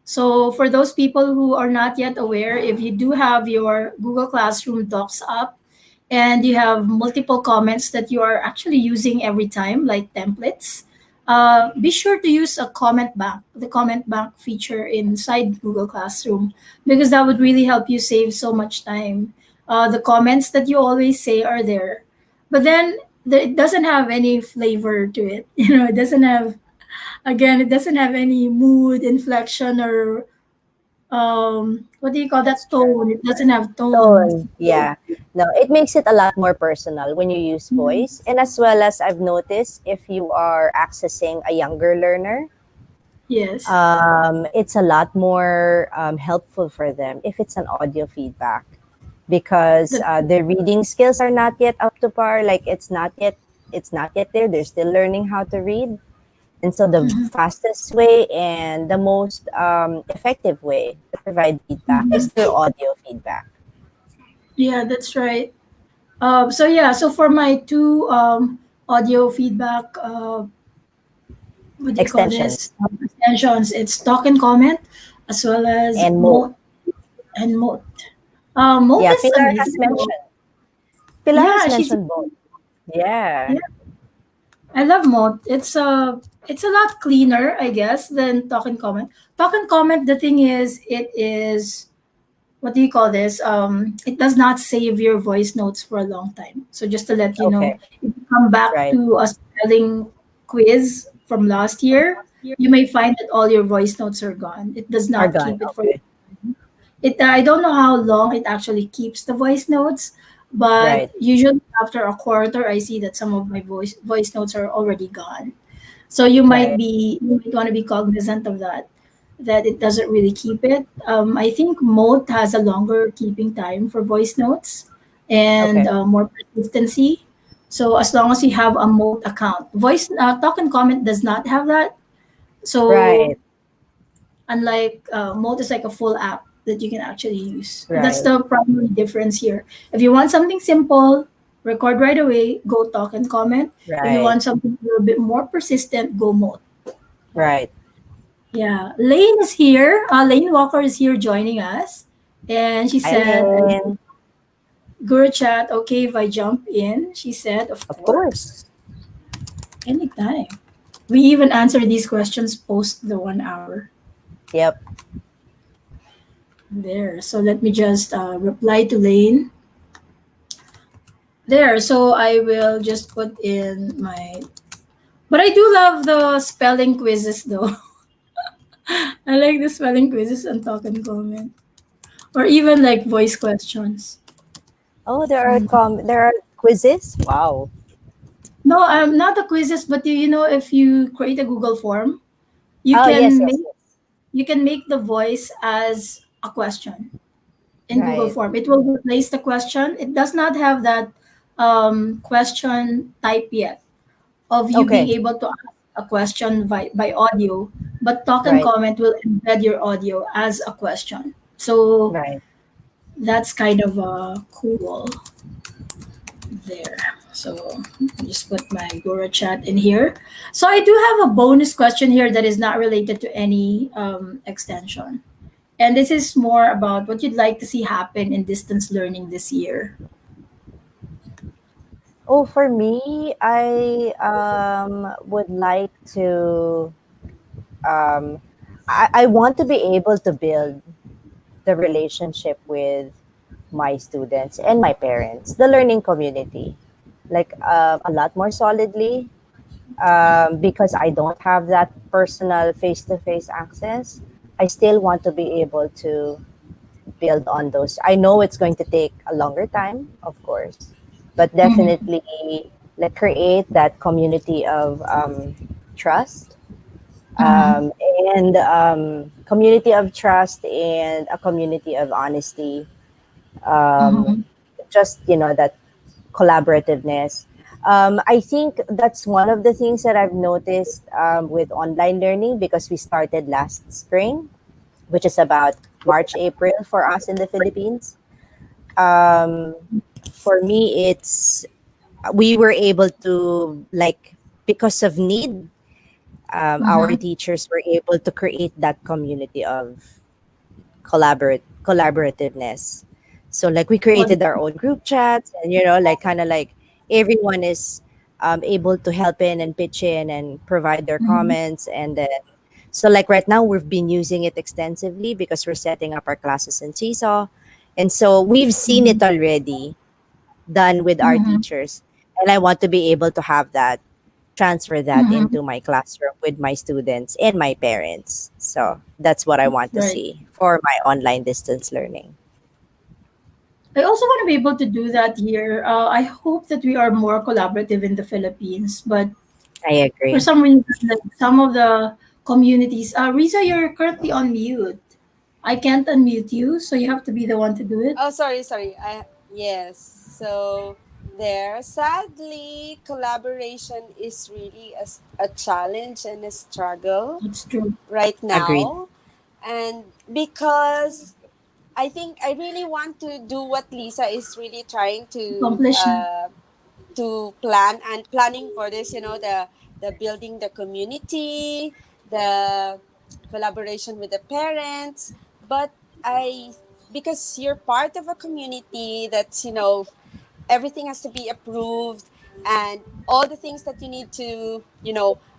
So for those people who are not yet aware, if you do have your Google Classroom Docs up and you have multiple comments that you are actually using every time, like templates, be sure to use a comment bank, the comment bank feature inside Google Classroom, because that would really help you save so much time. The comments that you always say are there, but then it doesn't have any flavor to it. It doesn't have, again, it doesn't have any mood, inflection, or what do you call That's that, true. tone. It doesn't have tone. Tone, yeah. No, it makes it a lot more personal when you use Mhm. voice. And as well as I've noticed, if you are accessing a younger learner, Yes. it's a lot more helpful for them if it's an audio feedback because That, their reading skills are not yet up to par. Like it's not yet there. They're still learning how to read. And so the mhm, fastest way and the most effective way to provide feedback is mhm. through audio feedback. Yeah, that's right. So yeah, so for my two audio feedback, what do you call Extensions this? Extensions. It's talk and comment, as well as and mode. moat and moat. Moat Yeah, is Pilar has amazing though. mentioned. Pilar has Yeah, she's. mentioned both. Yeah. Yeah, I love moat. It's a lot cleaner, I guess, than talk and comment. Talk and comment. The thing is, it is, what do you call this? It does not save your voice notes for a long time. So just to let you Okay. know, if you come back Right. to a spelling quiz from last year, you may find that all your voice notes are gone. It does Are not gone. keep it for Okay. it. I don't know how long it actually keeps the voice notes, but Right. usually after a quarter, I see that some of my voice notes are already gone. So Right. you might want to be cognizant of that, that it doesn't really keep it. I think Mote has a longer keeping time for voice notes and Okay. more persistency. So as long as you have a Mote account, voice talk and comment does not have that. So Right. unlike Mote is like a full app that you can actually use. That's Right. the primary difference here. If you want something simple, record right away, go talk and comment. If you Right. want something a little bit more persistent, go Mote. Right. Yeah, Lane is here. Lane Walker is here joining us, and she Hi, said, Lynn. "Guru chat, okay if I jump in?" She said, "Of Of course. course, anytime." We even answer these questions post the 1 hour Yep. there. So let me just reply to Lane there. So I will just put in my. But I do love the spelling quizzes though. I like the spelling quizzes and talk and comment, or even like voice questions. Oh, there are quizzes. Wow. No, not the quizzes, but if you create a Google form, you Oh, yes, can yes, make yes. you can make the voice as a question in Google Right. form. It will replace the question. It does not have that question type yet of you being Okay. able to ask a question by audio, but talk and Right. comment will embed your audio as a question. So Right. that's kind of cool there. So just put my Gora chat in here. So I do have a bonus question here that is not related to any extension. And this is more about what you'd like to see happen in distance learning this year. Oh, for me, I would like to. Um, I want to be able to build the relationship with my students and my parents, the learning community, like a lot more solidly because I don't have that personal face to face access. I still want to be able to build on those. I know it's going to take a longer time, of course, but Mhm. definitely like create that community of trust Mhm. um, and community of trust and a community of honesty. Um, Mhm. just that collaborativeness. I think that's one of the things that I've noticed with online learning because we started last spring. which is about March, April for us in the Philippines. Um, for me, it's we were able to like because of need, our Mm-hmm. teachers were able to create that community of collaborativeness. So like we Well, created our own group chats, and like kind of like everyone is able to help in and pitch in and provide their mhm, comments. And then so like right now we've been using it extensively because we're setting up our classes in Seesaw, and so we've seen it mhm, already done with our mhm, teachers, and I want to be able to have that, transfer that mhm. into my classroom with my students and my parents. So that's what I want to Right. see for my online distance learning. I also want to be able to do that here. I hope that we are more collaborative in the Philippines, but I for agree. some reason, like some of the communities, Risa, you're currently on mute. I can't unmute you, so you have to be the one to do it. Oh, sorry. I yes. So there, sadly, collaboration is really a challenge and a struggle It's true. right Agreed. now, and because I think I really want to do what Lisa is really trying Accomplish. to plan and planning for this. You know, the building the community, the collaboration with the parents. But I because you're part of a community that's everything has to be approved, and all the things that you need to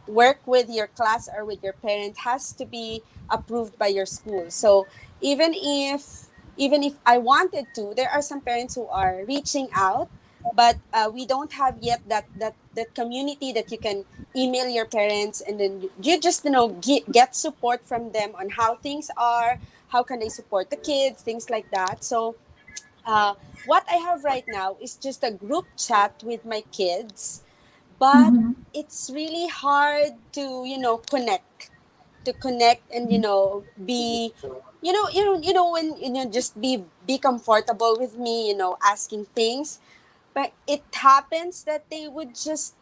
work with your class or with your parent has to be approved by your school. So even if I wanted to, there are some parents who are reaching out, but we don't have yet that community that you can email your parents, and then you just get support from them on how things are, how can they support the kids, things like that. So uh, what I have right now is just a group chat with my kids, but Mm-hmm. it's really hard to connect and be when just be comfortable with me, asking things. But it happens that they would just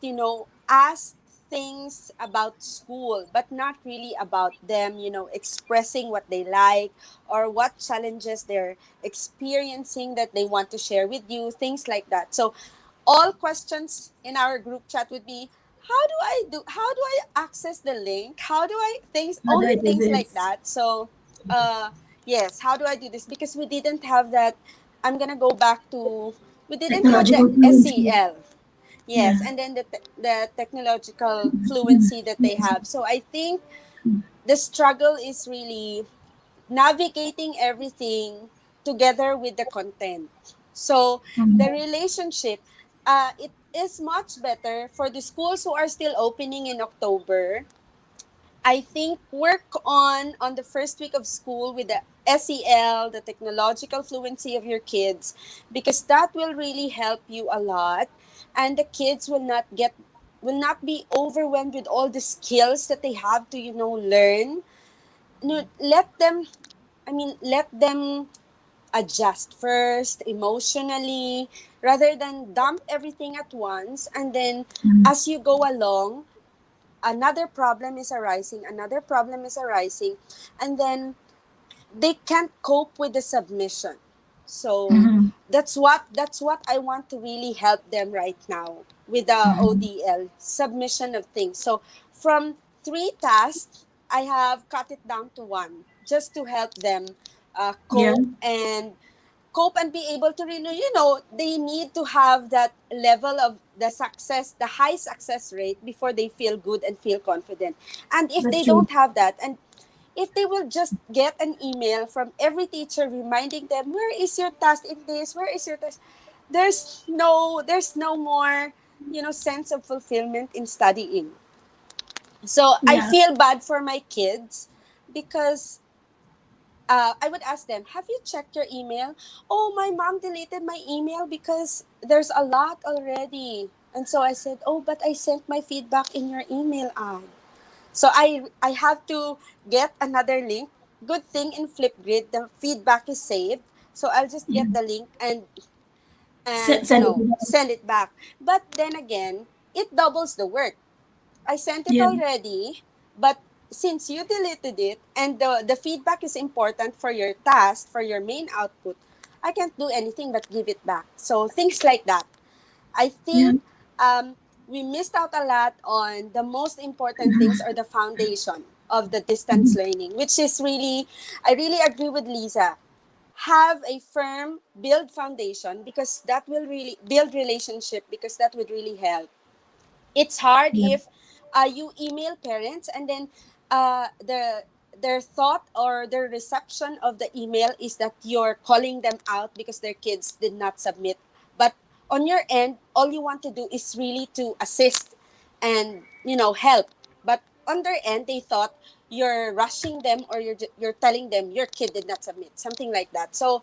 ask things about school, but not really about them, expressing what they like or what challenges they're experiencing that they want to share with you, things like that. So all questions in our group chat would be, how do I access the link, how do I things, How do only I do things like this? that. So uh yes, how do I do this, because we didn't have that. I'm gonna go back to, we didn't have the Technological fluency. SEL. Yeah. Yes, and then the technological fluency that they Yes. have. So I think the struggle is really navigating everything together with the content. So the Mhm. relationship, it is much better for the schools who are still opening in October. I think work on the first week of school with the SEL, the technological fluency of your kids, because that will really help you a lot, and the kids will not be overwhelmed with all the skills that they have to learn. No, let them adjust first emotionally, rather than dump everything at once, and then Mhm. as you go along, another problem is arising, and then they can't cope with the submission. So Mhm. that's what I want to really help them right now with the Mhm. ODL submission of things. So from 3 tasks, I have cut it down to one, just to help them Yeah. cope and be able to really, they need to have that level of the high success rate before they feel good and feel confident. And if That's they true. don't have that, and if they will just get an email from every teacher reminding them, where is your task in this, where is your task, there's no more sense of fulfillment in studying. So I Yeah. feel bad for my kids, because I would ask them, have you checked your email? Oh, my mom deleted my email because there's a lot already. And so I said, oh, but I sent my feedback in your email ad. So I have to get another link. Good thing in Flipgrid, the feedback is saved. So I'll just Yeah. get the link and Send it to them. send it back. But then again, it doubles the work. I sent it Yeah. already, but since you deleted it and the feedback is important for your task, for your main output, I can't do anything but give it back. So things like that. I Yeah. think we missed out a lot on the most important things or the foundation of the distance learning, which is really, I really agree with Lisa. Have a firm build foundation, because that will really build relationship, because that would really help. It's hard Yeah. if you email parents and then their thought or their reception of the email is that you're calling them out because their kids did not submit. But on your end, all you want to do is really to assist and help. But on their end, they thought you're rushing them, or you're telling them your kid did not submit, something like that. So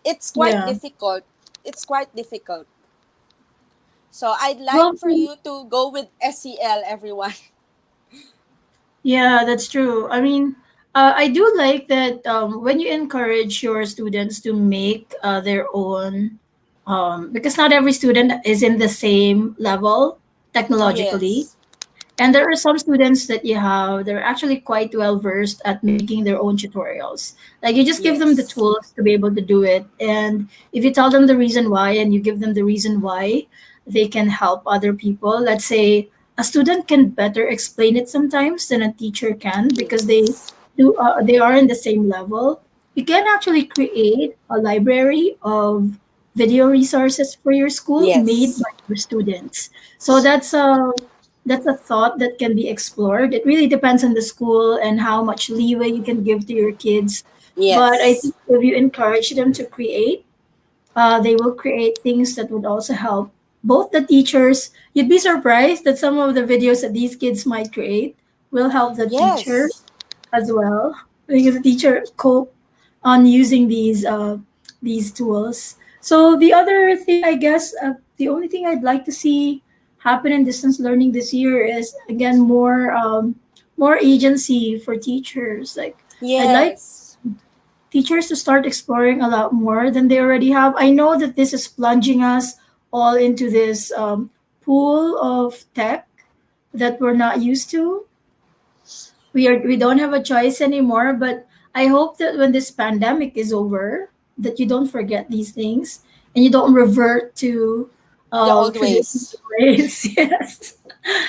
it's quite Yeah. difficult. It's quite difficult. So I'd like Well, for you to go with SEL, everyone. yeah, that's true. I mean, I do like that when you encourage your students to make their own, because not every student is in the same level technologically. Yes. And there are some students that you have, they're actually quite well versed at making their own tutorials. Like you just give them the Yes. tools to be able to do it. And if you tell them the reason why and you give them the reason why, they can help other people. Let's say a student can better explain it sometimes than a teacher can because Yes. they are in the same level. You can actually create a library of video resources for your school made Yes. by your students. So that's a thought that can be explored. It really depends on the school and how much leeway you can give to your kids. But I Yes. think if you encourage them to create, they will create things that would also help both the teachers. You'd be surprised that some of the videos that these kids might create will help the teacher Yes. as well because the teacher cope on using these tools. So the other thing, I guess, the only thing I'd like to see happen in distance learning this year is again more agency for teachers. Like I'd like Yes. teachers to start exploring a lot more than they already have. I know that this is plunging us all into this pool of tech that we're not used to. We don't have a choice anymore, but I hope that when this pandemic is over, that you don't forget these things and you don't revert to The old traditional ways. ways. Yes,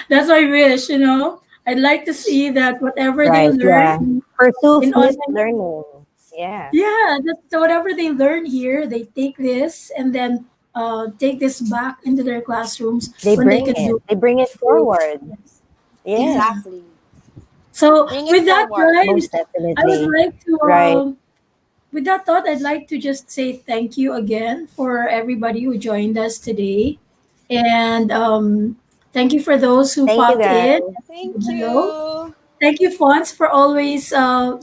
that's my wish. I'd like to see that whatever they Right. learn Yeah. Pursue in fluid online, learning. Yeah. yeah, so whatever they learn here, they take this and then take this back into their classrooms They when they bring can it. do They bring it it. forward. Yes. Yes. Yeah. Exactly. So Bring it with that, forward. guys, Most I would definitely. like to Right. with that thought, I'd like to just say thank you again for everybody who joined us today. And thank you for those who Thank you popped in guys. Thank below. you. Thank you, Fonts, for always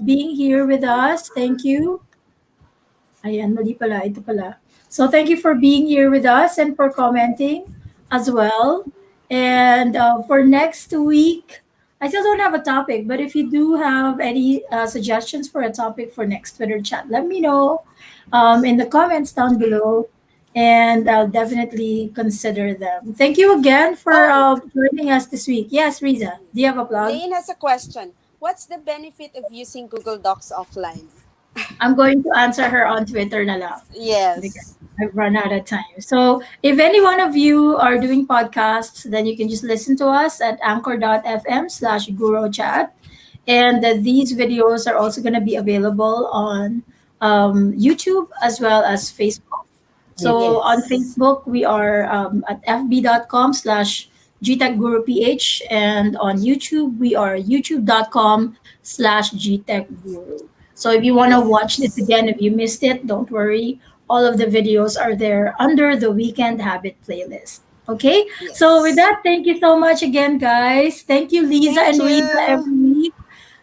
being here with us. Thank you. Ayan, mali pala. Ito pala. So thank you for being here with us and for commenting as well. And for next week, I still don't have a topic, but if you do have any suggestions for a topic for next Twitter chat, let me know in the comments down below, and I'll definitely consider them. Thank you again for Oh, joining us this week. Yes, Riza, do you have a plug? Lane has a question. What's the benefit of using Google Docs offline? I'm going to answer her on Twitter na lang because Yes. I've run out of time. So if any one of you are doing podcasts, then you can just listen to us at anchor.fm/gurochat. And these videos are also going to be available on YouTube as well as Facebook. So YouTube. on Yes. Facebook, we are at fb.com/gtechguruph. And on YouTube, we are youtube.com/gtechguru. So if you want to watch this Yes. again, if you missed it, don't worry. All of the videos are there under the Weekend Habit playlist. Okay? So with Yes. that, thank you so much again, guys. Thank you, Lisa Thank and Rita, you. every week.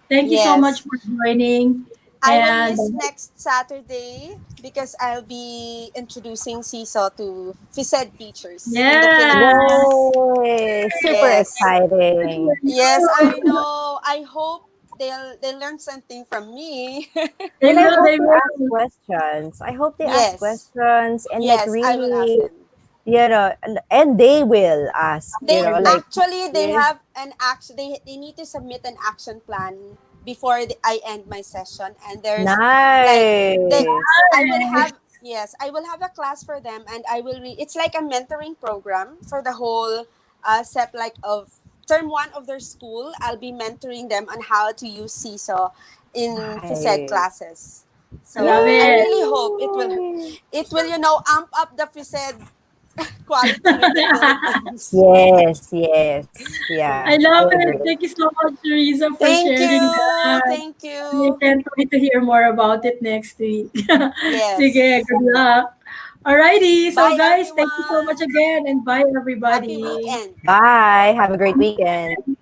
Thank you so much Yes. for joining. I will And miss next Saturday because I'll be introducing CISO to FISED teachers in the yeah, Philippines. Yay! Super Yes. exciting. Yes, I know. I hope they'll learn something from me. They And I will, hope they they ask will. questions. I hope they ask Yes. questions and like Yes, I will ask really them. and they will ask, They like, actually they yeah, have an action. They need to submit an action plan before I end my session. And there's like they nice. I will have yes I will have a class for them, and I will it's like a mentoring program for the whole set like of term one of their school. I'll be mentoring them on how to use seesaw in phys ed Nice. classes. I love So I it. really hope it will amp up the phys ed quality in the Philippines. Yes, yes. Yeah, I I love it. agree. Thank you so much, Teresa, for Thank sharing you. that. Thank I you. can't wait to hear more about it next week. Sige, Yes. good luck. Alrighty, so Bye, guys, thank you so much everyone. again and bye Happy everybody. weekend. Bye. Have a great weekend.